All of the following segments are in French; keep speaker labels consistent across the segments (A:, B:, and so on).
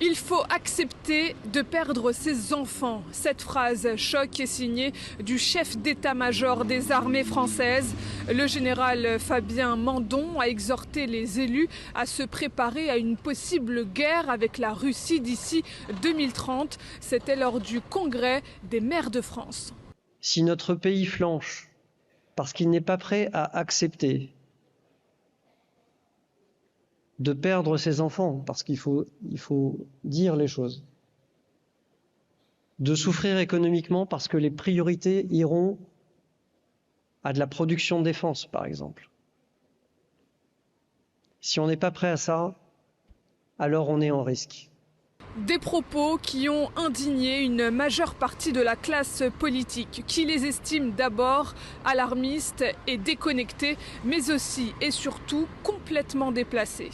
A: Il faut accepter de perdre ses enfants. Cette phrase choc est signée du chef d'état-major des armées françaises. Le général Fabien Mandon a exhorté les élus à se préparer à une possible guerre avec la Russie d'ici 2030. C'était lors du congrès des maires de France.
B: Si notre pays flanche parce qu'il n'est pas prêt à accepter de perdre ses enfants, parce qu'il faut dire les choses, de souffrir économiquement parce que les priorités iront à de la production de défense, par exemple. Si on n'est pas prêt à ça, alors on est en risque.
A: Des propos qui ont indigné une majeure partie de la classe politique, qui les estime d'abord alarmistes et déconnectés, mais aussi et surtout complètement déplacés.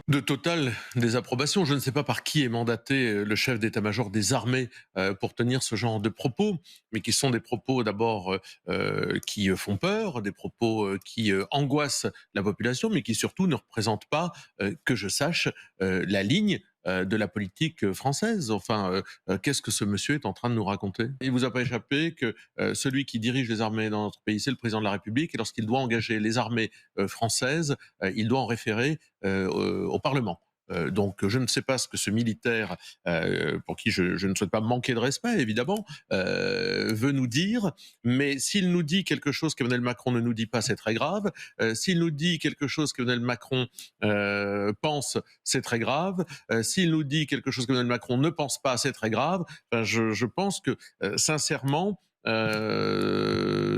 C: De totale désapprobation. Je ne sais pas par qui est mandaté le chef d'état-major des armées pour tenir ce genre de propos, mais qui sont des propos d'abord qui font peur, des propos qui angoissent la population, mais qui surtout ne représentent pas, que je sache, la ligne de la politique française. Enfin, qu'est-ce que ce monsieur est en train de nous raconter? Il vous a pas échappé que celui qui dirige les armées dans notre pays, c'est le président de la République, et lorsqu'il doit engager les armées françaises, il doit en référer au Parlement. Donc je ne sais pas ce que ce militaire, pour qui je ne souhaite pas manquer de respect évidemment, veut nous dire, mais s'il nous dit quelque chose qu'Emmanuel Macron ne nous dit pas, c'est très grave. S'il nous dit quelque chose qu'Emmanuel Macron pense, c'est très grave. S'il nous dit quelque chose qu'Emmanuel Macron ne pense pas, c'est très grave. Enfin, je pense que sincèrement, ce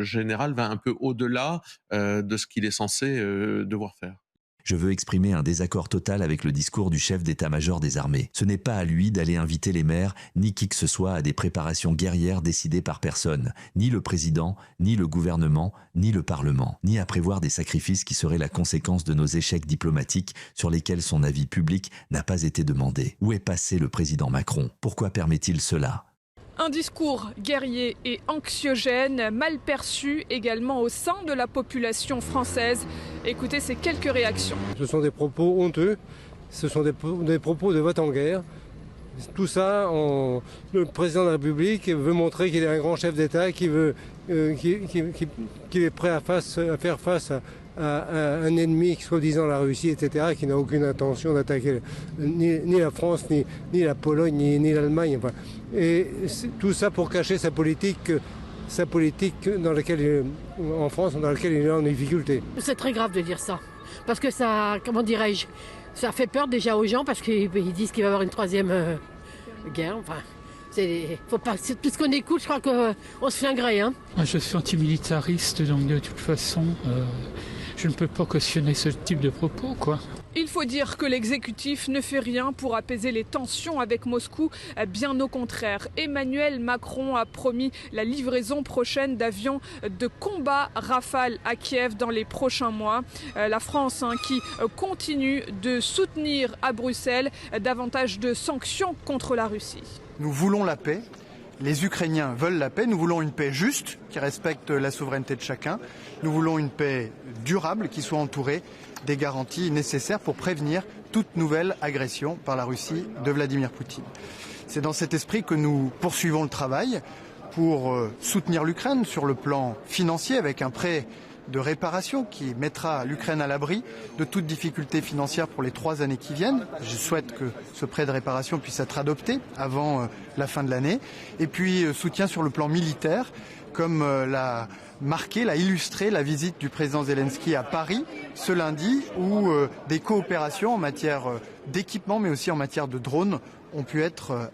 C: général va un peu au-delà de ce qu'il est censé devoir faire.
D: Je veux exprimer un désaccord total avec le discours du chef d'état-major des armées. Ce n'est pas à lui d'aller inviter les maires, ni qui que ce soit à des préparations guerrières décidées par personne, ni le président, ni le gouvernement, ni le Parlement, ni à prévoir des sacrifices qui seraient la conséquence de nos échecs diplomatiques sur lesquels son avis public n'a pas été demandé. Où est passé le président Macron? Pourquoi permet-il cela?
A: Un discours guerrier et anxiogène, mal perçu également au sein de la population française. Écoutez ces quelques réactions.
E: Ce sont des propos honteux, ce sont des propos de vote en guerre. Tout ça, le président de la République veut montrer qu'il est un grand chef d'État, qu'il est prêt à faire face à un ennemi, soi-disant la Russie, etc., qui n'a aucune intention d'attaquer ni la France, ni la Pologne, ni l'Allemagne. Enfin. Et tout ça pour cacher sa politique dans laquelle, en France, dans laquelle il est en difficulté.
F: C'est très grave de dire ça, parce que ça, comment dirais-je, ça fait peur déjà aux gens, parce qu'ils disent qu'il va y avoir une troisième guerre. Enfin, faut pas, tout ce qu'on écoute, je crois qu'on se flinguerait. Hein.
G: Je suis antimilitariste, donc de toute façon, je ne peux pas cautionner ce type de propos, quoi.
A: Il faut dire que l'exécutif ne fait rien pour apaiser les tensions avec Moscou. Bien au contraire, Emmanuel Macron a promis la livraison prochaine d'avions de combat Rafale à Kiev dans les prochains mois. La France qui continue de soutenir à Bruxelles davantage de sanctions contre la Russie.
H: Nous voulons la paix. Les Ukrainiens veulent la paix. Nous voulons une paix juste qui respecte la souveraineté de chacun. Nous voulons une paix durable qui soit entourée des garanties nécessaires pour prévenir toute nouvelle agression par la Russie de Vladimir Poutine. C'est dans cet esprit que nous poursuivons le travail pour soutenir l'Ukraine sur le plan financier avec un prêt de réparation qui mettra l'Ukraine à l'abri de toute difficulté financière pour les 3 années qui viennent. Je souhaite que ce prêt de réparation puisse être adopté avant la fin de l'année. Et puis soutien sur le plan militaire, comme l'a illustré la visite du président Zelensky à Paris ce lundi, où des coopérations en matière d'équipement, mais aussi en matière de drones, ont pu être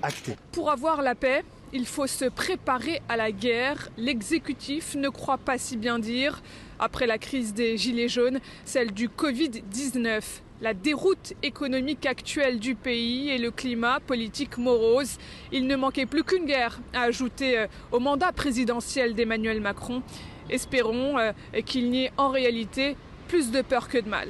H: actées.
A: Pour avoir la paix, il faut se préparer à la guerre. L'exécutif ne croit pas si bien dire. Après la crise des Gilets jaunes, celle du Covid-19, la déroute économique actuelle du pays et le climat politique morose, il ne manquait plus qu'une guerre à ajouter au mandat présidentiel d'Emmanuel Macron. Espérons qu'il n'y ait en réalité plus de peur que de mal.